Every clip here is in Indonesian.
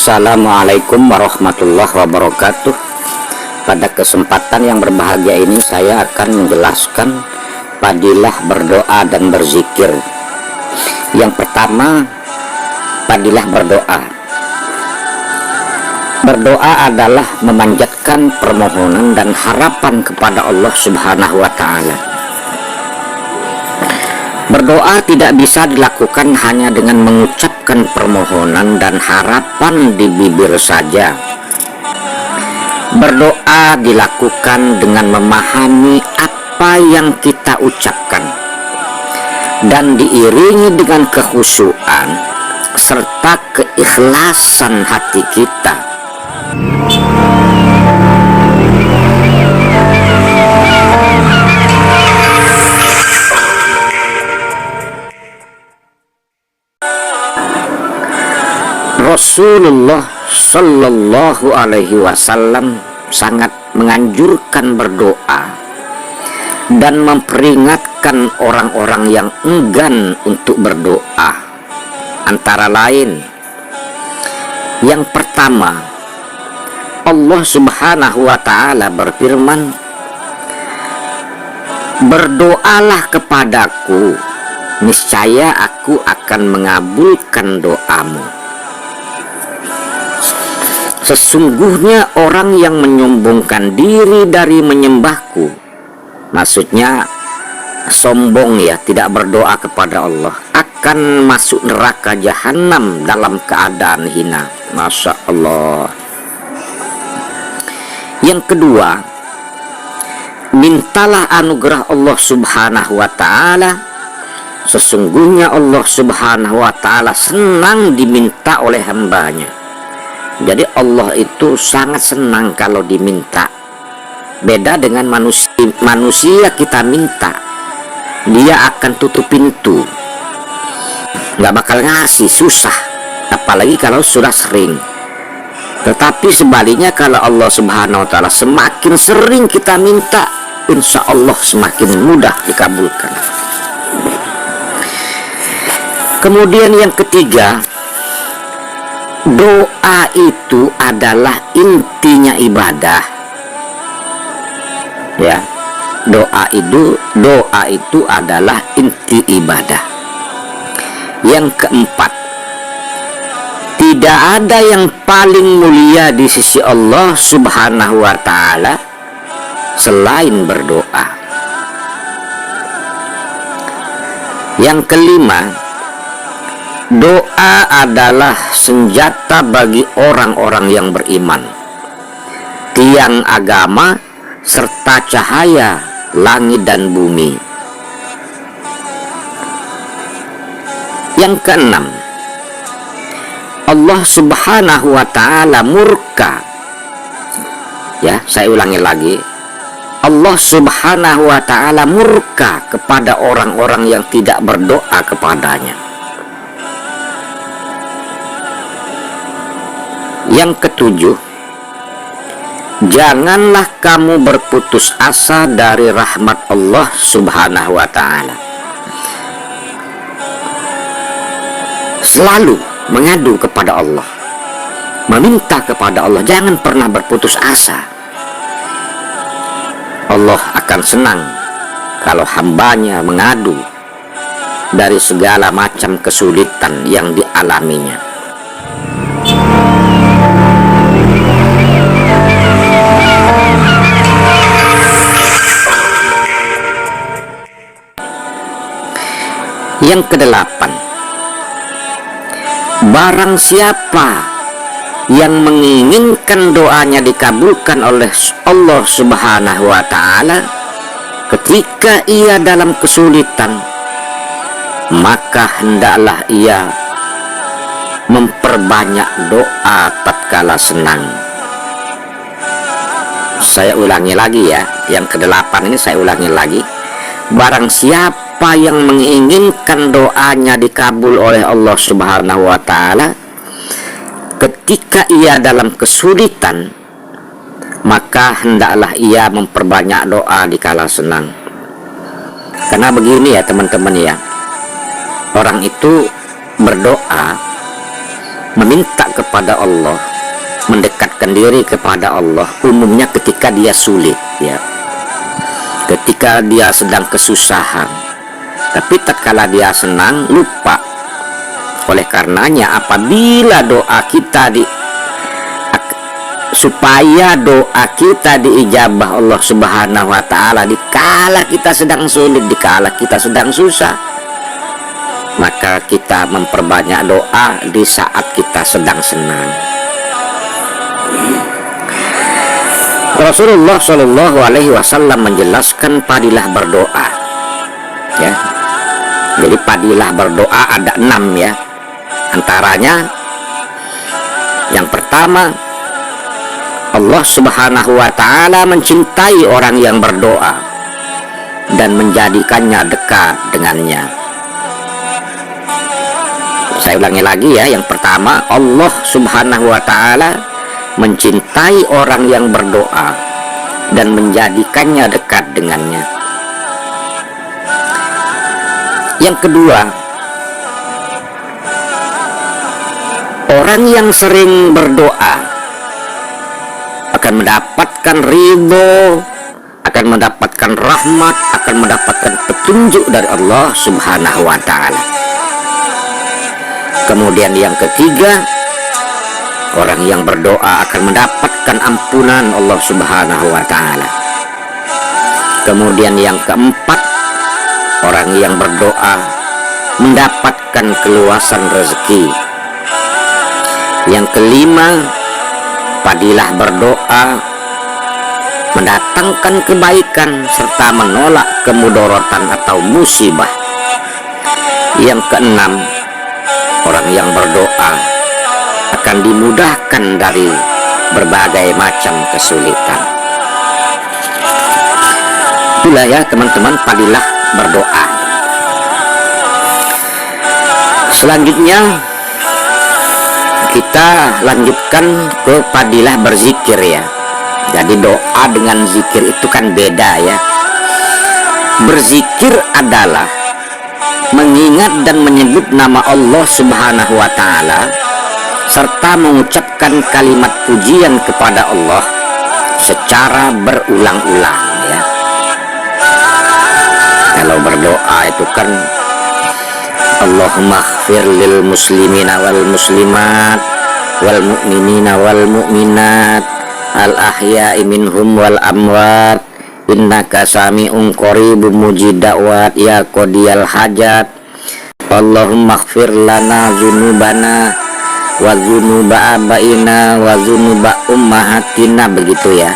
Assalamualaikum warahmatullahi wabarakatuh. Pada kesempatan yang berbahagia ini saya akan menjelaskan fadilah berdoa dan berzikir. Yang pertama, fadilah berdoa. Berdoa adalah memanjatkan permohonan dan harapan kepada Allah Subhanahu wa Ta'ala. Berdoa tidak bisa dilakukan hanya dengan mengucapkan permohonan dan harapan di bibir saja. Berdoa dilakukan dengan memahami apa yang kita ucapkan dan diiringi dengan kekhusyuan serta keikhlasan hati kita. Rasulullah Shallallahu Alaihi Wasallam sangat menganjurkan berdoa dan memperingatkan orang-orang yang enggan untuk berdoa. Antara lain, yang pertama, Allah Subhanahu wa Ta'ala berfirman, "Berdoalah kepadaku, niscaya aku akan mengabulkan doamu." Sesungguhnya orang yang menyombongkan diri dari menyembahku, maksudnya sombong ya, tidak berdoa kepada Allah, akan masuk neraka jahanam dalam keadaan hina. Masya Allah. Yang kedua, mintalah anugerah Allah Subhanahu wa Ta'ala. Sesungguhnya Allah Subhanahu wa Ta'ala senang diminta oleh hambanya. Jadi Allah itu sangat senang kalau diminta. Beda dengan manusia kita minta, dia akan tutup pintu, nggak bakal ngasih, susah. Apalagi kalau sudah sering. Tetapi sebaliknya, kalau Allah Subhanahu wa Ta'ala semakin sering kita minta, insya Allah semakin mudah dikabulkan. Kemudian yang ketiga, doa itu adalah intinya ibadah. Ya, doa itu adalah inti ibadah. Yang keempat, tidak ada yang paling mulia di sisi Allah Subhanahu wa Ta'ala selain berdoa. Yang kelima, doa adalah senjata bagi orang-orang yang beriman, tiang agama serta cahaya langit dan bumi. Yang keenam, Allah Subhanahu wa Ta'ala murka. Ya, saya ulangi lagi. Allah Subhanahu wa Ta'ala murka kepada orang-orang yang tidak berdoa kepadanya. Yang ketujuh, janganlah kamu berputus asa dari rahmat Allah Subhanahu wa Ta'ala. Selalu mengadu kepada Allah, meminta kepada Allah, jangan pernah berputus asa. Allah akan senang kalau hambanya mengadu dari segala macam kesulitan yang dialaminya. Yang kedelapan, barang siapa yang menginginkan doanya dikabulkan oleh Allah Subhanahu wa Ta'ala ketika ia dalam kesulitan, maka hendaklah ia memperbanyak doa tatkala senang. Saya ulangi lagi ya, yang kedelapan ini saya ulangi lagi. Barang siapa yang menginginkan doanya dikabul oleh Allah Subhanahu wa Ta'ala ketika ia dalam kesulitan, maka hendaklah ia memperbanyak doa di kala senang. Karena begini ya teman-teman ya, orang itu berdoa meminta kepada Allah, mendekatkan diri kepada Allah umumnya ketika dia sulit, ya, ketika dia sedang kesusahan. Tapi tatkala dia senang, lupa. Oleh karenanya apabila doa kita supaya doa kita diijabah Allah Subhanahu wa ta'ala dikala kita sedang sulit, dikala kita sedang susah, maka kita memperbanyak doa di saat kita sedang senang. Rasulullah Shallallahu Alaihi Wasallam menjelaskan padilah berdoa, ya. Jadi padilah berdoa ada 6, ya. Antaranya yang pertama, Allah Subhanahu wa ta'ala mencintai orang yang berdoa dan menjadikannya dekat dengannya. Saya ulangi lagi, ya. Yang pertama, Allah Subhanahu wa ta'ala mencintai orang yang berdoa dan menjadikannya dekat dengannya. Yang kedua, orang yang sering berdoa akan mendapatkan ridho, akan mendapatkan rahmat, akan mendapatkan petunjuk dari Allah Subhanahu wa ta'ala. Kemudian yang ketiga, orang yang berdoa akan mendapatkan ampunan Allah Subhanahu wa ta'ala. Kemudian yang keempat, orang yang berdoa mendapatkan keluasan rezeki. Yang kelima, padilah berdoa mendatangkan kebaikan serta menolak kemudorotan atau musibah. Yang keenam, orang yang berdoa akan dimudahkan dari berbagai macam kesulitan. Itulah, ya teman-teman, padilah berdoa. Selanjutnya kita lanjutkan ke padilah berzikir, ya. Jadi doa dengan zikir itu kan beda, ya. Berzikir adalah mengingat dan menyebut nama Allah Subhanahu wa ta'ala serta mengucapkan kalimat pujian kepada Allah secara berulang-ulang, ya. Kalau berdoa itu kan Allahumma ighfir lil muslimina wal muslimat wal mu'minina wal mu'minat al ahya'i minhum wal amwat innaka sami'un qaribun mujib da'wat ya qadiyal hajat. Allahumma ighfir lana dzunubana wa dzunuba abaina wa dzunuba ummahatina, begitu, ya.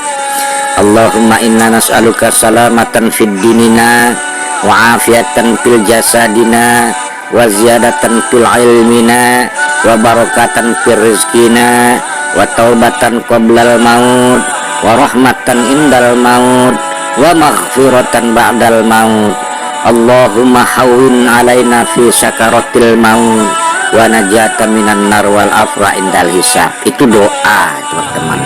Allahumma inna nas'aluka salamatan fid dinina wa afiatan fil jasadina wa ziyadatan fil ilmina wa barakatan fil rizkina wa taubatan qoblal maut wa rahmatan indal maut wa maghfiratan ba'dal maut. Allahumma hawwin alaina fi sakaratil maut wa najatan minan nar wal afra indal hisab. Itu doa, teman-teman.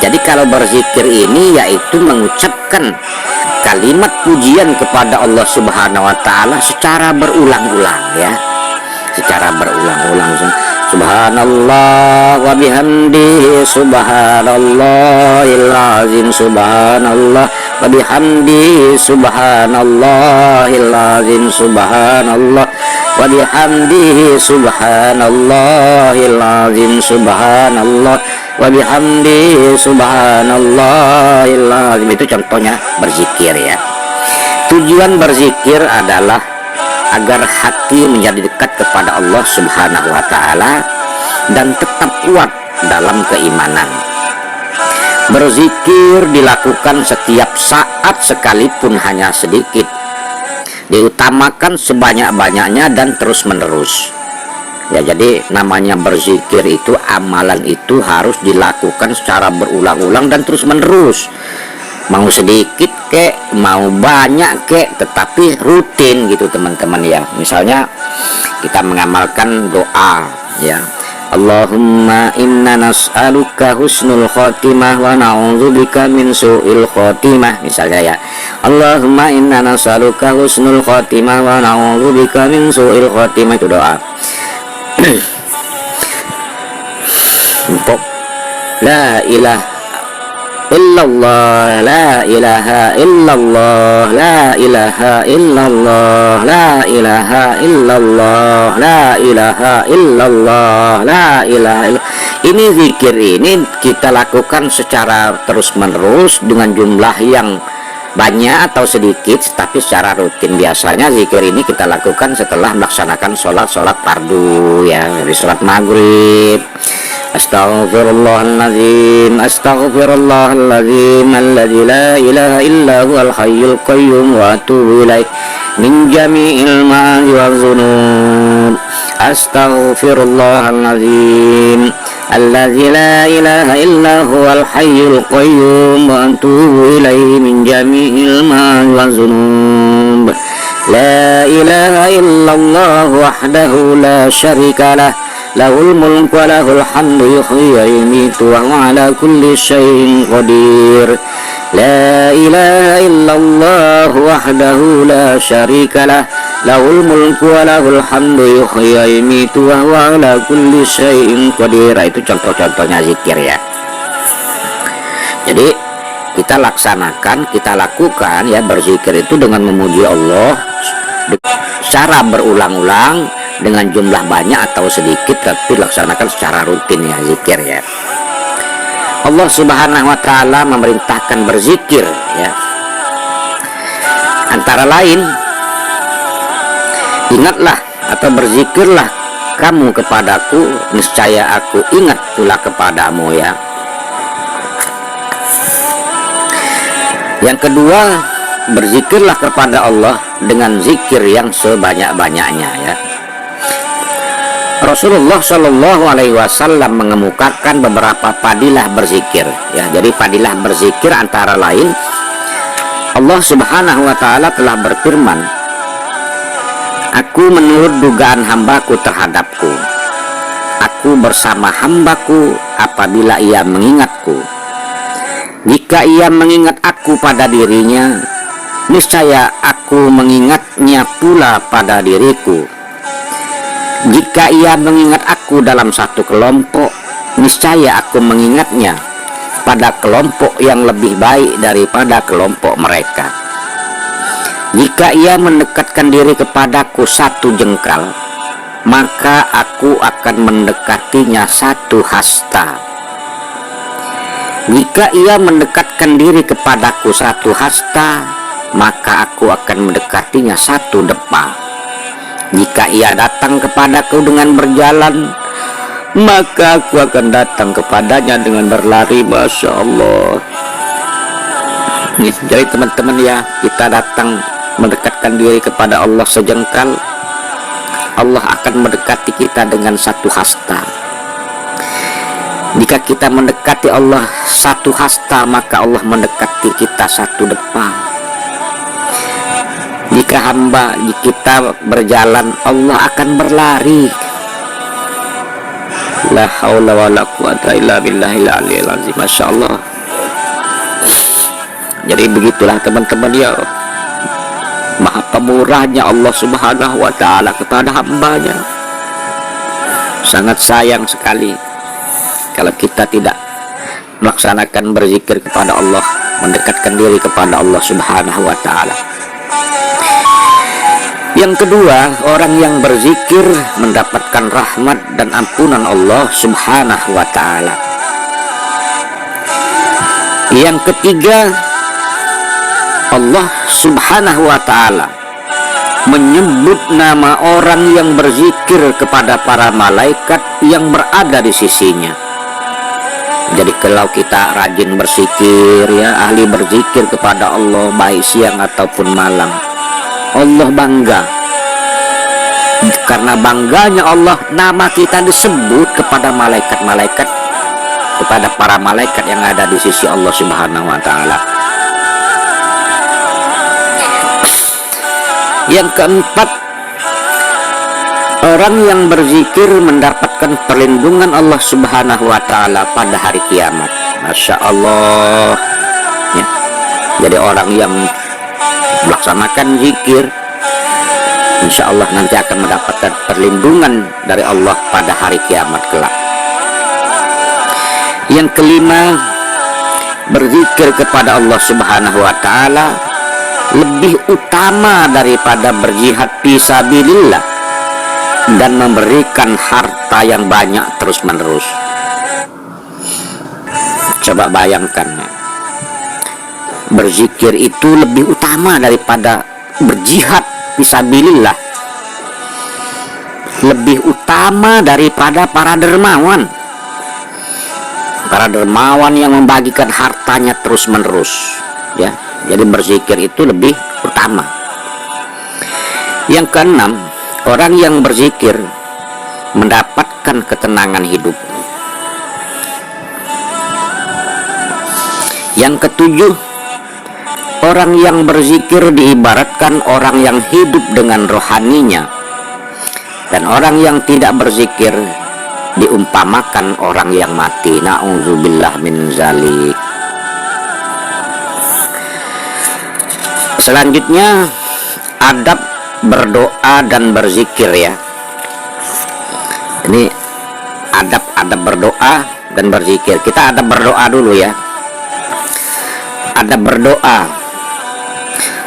Jadi kalau berzikir ini yaitu mengucapkan kalimat pujian kepada Allah Subhanahu wa ta'ala secara berulang-ulang, ya. Secara berulang-ulang. Subhanallah wa bihamdihi subhanallahil azim, subhanallah wa bihamdihi subhanallahil azim, subhanallah wa bihamdihi subhanallahil azim, subhanallah wa bihamdihi subhanallahil azim. Itu contohnya berzikir, ya. Tujuan berzikir adalah agar hati menjadi dekat kepada Allah Subhanahu wa ta'ala dan tetap kuat dalam keimanan. Berzikir dilakukan setiap saat sekalipun hanya sedikit. Diutamakan sebanyak-banyaknya dan terus-menerus. Ya, jadi namanya berzikir itu, amalan itu harus dilakukan secara berulang-ulang dan terus-menerus. Mau sedikit kek, mau banyak kek, tetapi rutin gitu, teman-teman, ya. Misalnya kita mengamalkan doa, ya. Allahumma inna nas'aluka husnul khotimah wa na'udzubika min su'il khotimah, misalnya ya. Allahumma inna nas'aluka husnul khotimah wa na'udzubika min su'il khotimah, itu doa. La ilaha illallah, la ilaha illallah, la ilaha illallah, la ilaha illallah, la ilaha illallah, la ilaha illallah. Ini zikir ini kita lakukan secara terus menerus dengan jumlah yang banyak atau sedikit, tapi secara rutin. Biasanya zikir ini kita lakukan setelah melaksanakan sholat fardu ya, dari sholat maghrib. Astaghfirullahaladzim, astaghfirullahaladzim, alladzi la ilaha illa huwal hayyul qayyum wa atubu ilaih min jami'il ma'asi wal dzunub. Astaghfirullahaladzim, alladzi la ilaha illa huwal hayyul qayyum wa atubu ilaih min jami'il ma'asi wal dzunub. La ilaha illallah wahdahu la syarika lah, lahul mulku wa lahul hamdu yuhyi wa yumiitu wa huwa ala kulli syai'in qadir. La ilaha illallah wahdahu la syarika lah, lahul mulku wa lahul hamdu yuhyi wa yumiitu wa huwa ala kulli syai'in qadir. Itu contoh-contohnya zikir ya. Jadi kita laksanakan, kita lakukan ya, berzikir itu dengan memuji Allah secara berulang-ulang, dengan jumlah banyak atau sedikit, tapi laksanakan secara rutin ya, zikir ya. Allah Subhanahu wa ta'ala memerintahkan berzikir ya. Antara lain, ingatlah atau berzikirlah kamu kepadaku, niscaya aku ingat pula kepadamu ya. Yang kedua, berzikirlah kepada Allah dengan zikir yang sebanyak-banyaknya ya. Rasulullah Shallallahu Alaihi Wasallam mengemukakan beberapa fadilah berzikir ya. Jadi fadilah berzikir antara lain, Allah Subhanahu Wa Taala telah berfirman, aku menurut dugaan hambaku terhadapku, aku bersama hambaku apabila ia mengingatku. Jika ia mengingat aku pada dirinya, niscaya aku mengingatnya pula pada diriku. Jika ia mengingat aku dalam satu kelompok, niscaya aku mengingatnya pada kelompok yang lebih baik daripada kelompok mereka. Jika ia mendekatkan diri kepadaku satu jengkal, maka aku akan mendekatinya satu hasta. Jika ia mendekatkan diri kepadaku satu hasta, maka aku akan mendekatinya satu depa. Jika ia datang kepadaku dengan berjalan, maka aku akan datang kepadanya dengan berlari. Masya Allah. Jadi teman-teman ya, kita datang mendekatkan diri kepada Allah sejengkal, Allah akan mendekati kita dengan satu hasta. Jika kita mendekati Allah satu hasta, maka Allah mendekati kita satu depa. Jika hamba kita berjalan, Allah akan berlari. La haula wa la quwata illa billahil aliyil azim. Masya Allah. Jadi begitulah teman-teman ya, maha pemurahnya Allah Subhanahu wa ta'ala kepada hambanya. Sangat sayang sekali kalau kita tidak melaksanakan berzikir kepada Allah, mendekatkan diri kepada Allah Subhanahu wa ta'ala. Yang kedua, orang yang berzikir mendapatkan rahmat dan ampunan Allah Subhanahu wa ta'ala. Yang ketiga, Allah Subhanahu wa ta'ala menyebut nama orang yang berzikir kepada para malaikat yang berada di sisinya. Jadi kalau kita rajin berzikir ya, ahli berzikir kepada Allah baik siang ataupun malam, Allah bangga. Karena bangganya Allah, nama kita disebut kepada malaikat-malaikat, kepada para malaikat yang ada di sisi Allah Subhanahu wa ta'ala. Yang keempat, Orang yang berzikir mendapatkan perlindungan Allah Subhanahu wa Ta'ala pada hari kiamat. Masya Allah ya. Jadi orang yang melaksanakan zikir, insya Allah nanti akan mendapatkan perlindungan dari Allah pada hari kiamat kelak. Yang kelima, berzikir kepada Allah Subhanahu wa Ta'ala lebih utama daripada berjihad fisabilillah dan memberikan harta yang banyak terus menerus. Coba bayangkan, berzikir itu lebih utama daripada berjihad fisabilillah, lebih utama daripada para dermawan yang membagikan hartanya terus menerus ya. Jadi berzikir itu lebih utama. Yang keenam, orang yang berzikir mendapatkan ketenangan hidup. Yang ketujuh, orang yang berzikir diibaratkan orang yang hidup dengan rohaninya, dan orang yang tidak berzikir diumpamakan orang yang mati. Na'udzubillah min zalik. Selanjutnya, adab berdoa dan berzikir ya. Ini adab berdoa dan berzikir. Kita adab berdoa dulu ya. Adab berdoa.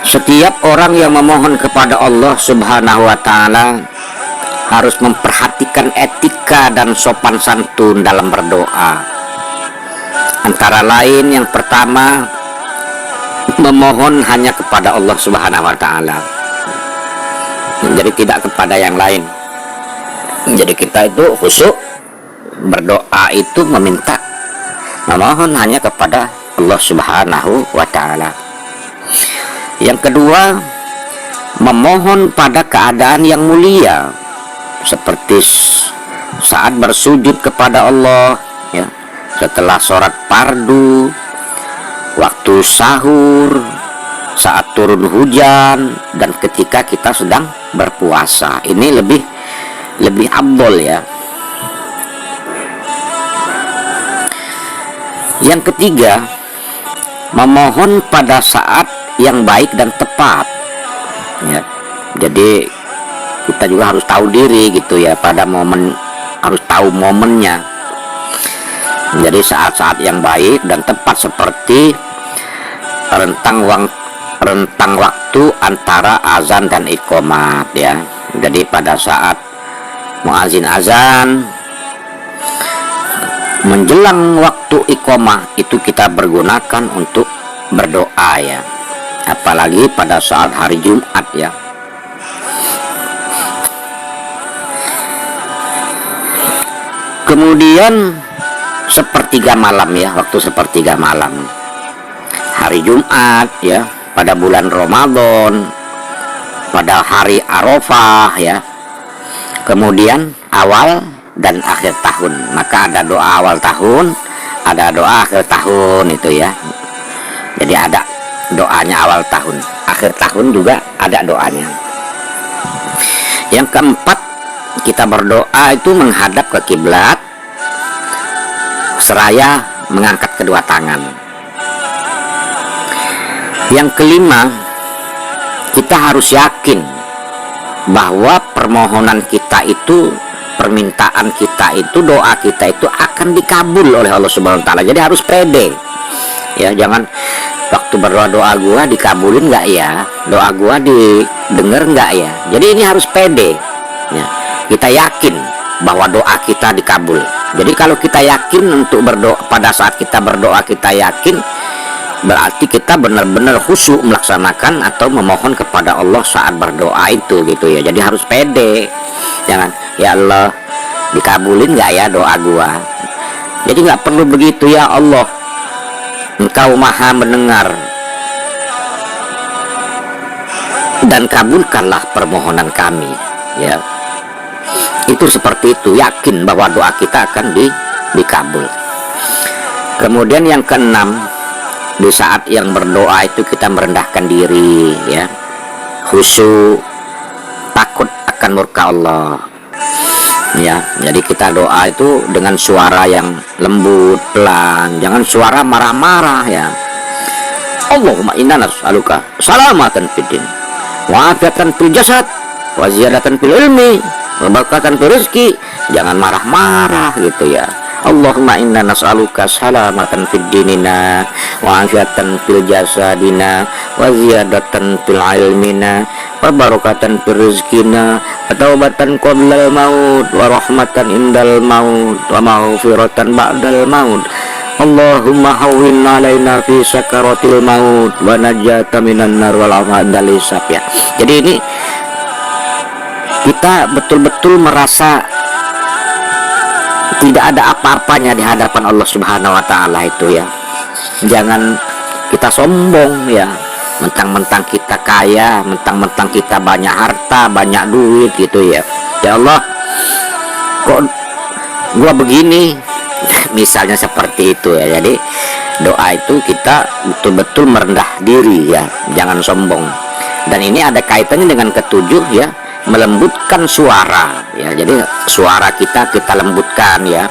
Setiap orang yang memohon kepada Allah Subhanahu wa Ta'ala harus memperhatikan etika dan sopan santun dalam berdoa. Antara lain, yang pertama, memohon hanya kepada Allah Subhanahu wa Ta'ala. Jadi tidak kepada yang lain. Jadi kita itu khusyuk berdoa itu memohon hanya kepada Allah Subhanahu wa Ta'ala. Yang kedua, memohon pada keadaan yang mulia, seperti saat bersujud kepada Allah ya, setelah sholat fardu, waktu sahur, saat turun hujan, dan ketika kita sedang berpuasa. Ini lebih afdol ya. Yang ketiga, memohon pada saat yang baik dan tepat ya. Jadi kita juga harus tahu diri gitu ya, pada momen, harus tahu momennya. Jadi saat-saat yang baik dan tepat seperti rentang waktu antara azan dan iqomat ya. Jadi pada saat muazin azan menjelang waktu iqomah itu kita bergunakan untuk berdoa ya, apalagi pada saat hari Jumat ya. Kemudian sepertiga malam ya, waktu sepertiga malam hari Jumat ya, pada bulan Ramadan, pada hari Arafah ya. Kemudian awal dan akhir tahun, maka ada doa awal tahun, ada doa akhir tahun itu ya. Jadi ada doanya awal tahun, akhir tahun juga ada doanya. Yang keempat, kita berdoa itu menghadap ke kiblat seraya mengangkat kedua tangan. Yang kelima, kita harus yakin bahwa permohonan kita itu, permintaan kita itu, doa kita itu akan dikabul oleh Allah Subhanahu wa Ta'ala. Jadi harus pede ya, jangan waktu berdoa, doa gua dikabulin nggak ya, doa gua didengar nggak ya. Jadi ini harus pede ya, kita yakin bahwa doa kita dikabul. Jadi kalau kita yakin untuk berdoa, pada saat kita berdoa kita yakin, berarti kita benar-benar khusyuk melaksanakan atau memohon kepada Allah saat berdoa itu gitu ya. Jadi harus pede, jangan ya Allah dikabulin nggak ya doa gua. Jadi nggak perlu begitu, ya Allah Engkau maha mendengar dan kabulkanlah permohonan kami ya. Itu seperti itu, yakin bahwa doa kita akan dikabul. Kemudian yang keenam, di saat yang berdoa itu kita merendahkan diri ya, khusyuk, takut akan murka Allah. ya. Jadi kita doa itu dengan suara yang lembut, pelan, jangan suara marah-marah ya. Allahumma inna nas'aluka salamatan fid din wa afiatan fil jasad wa ziyadatan fil ilmi wa barakatan fil rizqi. Jangan marah-marah gitu ya. Allahumma inna nas'aluka salamatan fid dinina wa afiatan fil jasadina wa ziyadatan fil ilmina wa barakatan fil rizqina wa taubatan qablal maut wa rahmatan indal maut wa maghfiratan ba'dal maut. Allahumma hawwin alaina fi sakaratil maut wa najata minan nar wal afadal hisab ya. Jadi ini kita betul-betul merasa tidak ada apa-apanya di hadapan Allah Subhanahu wa taala itu ya. Jangan kita sombong ya, mentang-mentang kita kaya, mentang-mentang kita banyak harta, banyak duit gitu ya. Ya Allah, kok gua begini? Misalnya seperti itu ya. Jadi doa itu kita betul-betul merendah diri ya, jangan sombong. Dan ini ada kaitannya dengan ketujuh ya, melembutkan suara ya. Jadi suara kita lembutkan ya,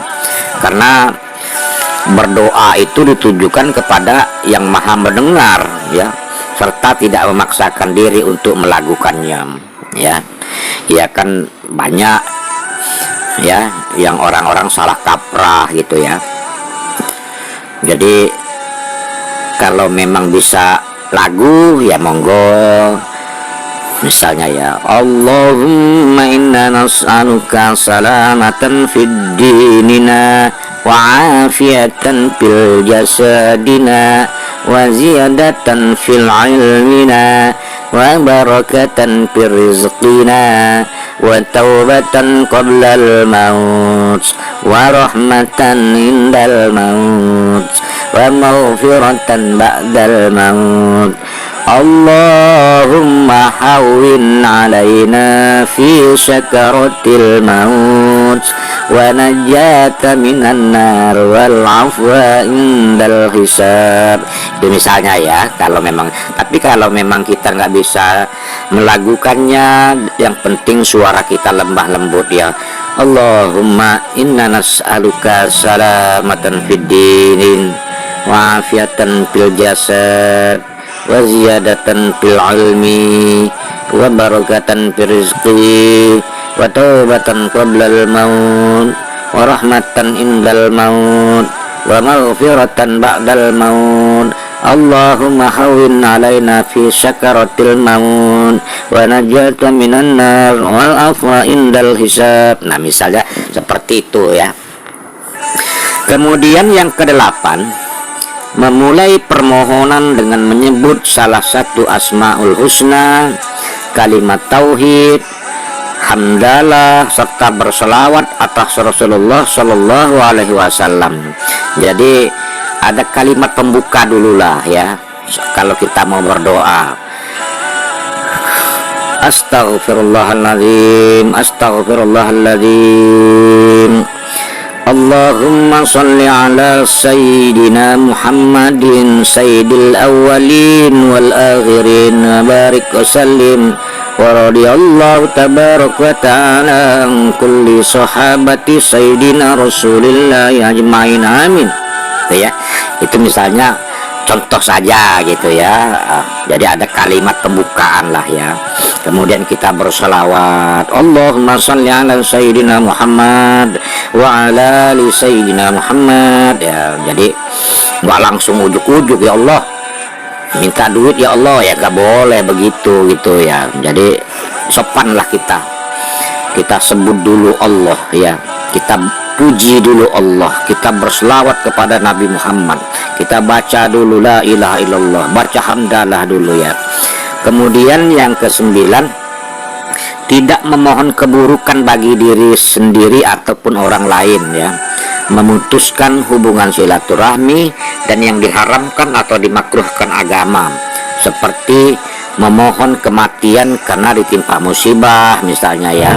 karena berdoa itu ditujukan kepada yang maha mendengar ya, serta tidak memaksakan diri untuk melakukannya ya. Ya kan banyak ya yang orang-orang salah kaprah gitu ya. Jadi kalau memang bisa lagu ya monggo, misalnya ya Allahumma inna nas'aluka salamatan fid dinina wa afiatan fil jasadina wa ziyadatan fil ilmina wa barakatan fil rizqina wa taubatan qablal maut wa rahmatan indal maut wa maghfiratan ba'dal maut. Allahumma hawwin alaina fi sakaratil maut wa najata minan nar wal afwa indal hisab. Itu misalnya ya, kalau memang, tapi kalau memang kita nggak bisa melakukannya, yang penting suara kita lembah lembut ya. Allahumma inna nas'aluka salamatan fid din wa afiatan fil jasad wa ziyadatan fil ilmi wa barakatan fil rizqi wa taubatan qablal maut wa rahmatan indal maut wa maghfiratan ba'dal maut. Allahumma hawwin alaina fi sakaratil maut wa najata minan nar wal afwa indal hisab. Nah misalnya seperti itu ya. Kemudian yang kedelapan, memulai permohonan dengan menyebut salah satu asmaul husna, kalimat tauhid, hamdalah, serta berselawat atas Rasulullah Shallallahu Alaihi Wasallam. Jadi ada kalimat pembuka dululah ya, kalau kita mau berdoa. Astaghfirullahaladzim, astaghfirullahaladzim. Allahumma salli ala sayyidina Muhammadin sayyidil awwalin wal akhirin wa barik wa sallim wa radiyallahu tabarak wa ta'ala an kulli sahabati sayyidina Rasulillah ajmain amin. Ya, itu misalnya contoh saja gitu ya. Jadi ada kalimat pembukaan lah ya. Kemudian kita berselawat, Allahumma shalli ala sayyidina Muhammad wa ala ali sayyidina Muhammad ya. Jadi nggak langsung ujuk-ujuk ya Allah minta duit ya Allah ya, nggak boleh begitu gitu ya. Jadi sopanlah kita sebut dulu Allah ya, kita puji dulu Allah, kita berselawat kepada Nabi Muhammad, kita baca dulu la ilaha illallah, baca hamdalah dulu ya. Kemudian yang kesembilan, tidak memohon keburukan bagi diri sendiri ataupun orang lain ya, memutuskan hubungan silaturahmi dan yang diharamkan atau dimakruhkan agama, seperti memohon kematian karena ditimpa musibah misalnya ya.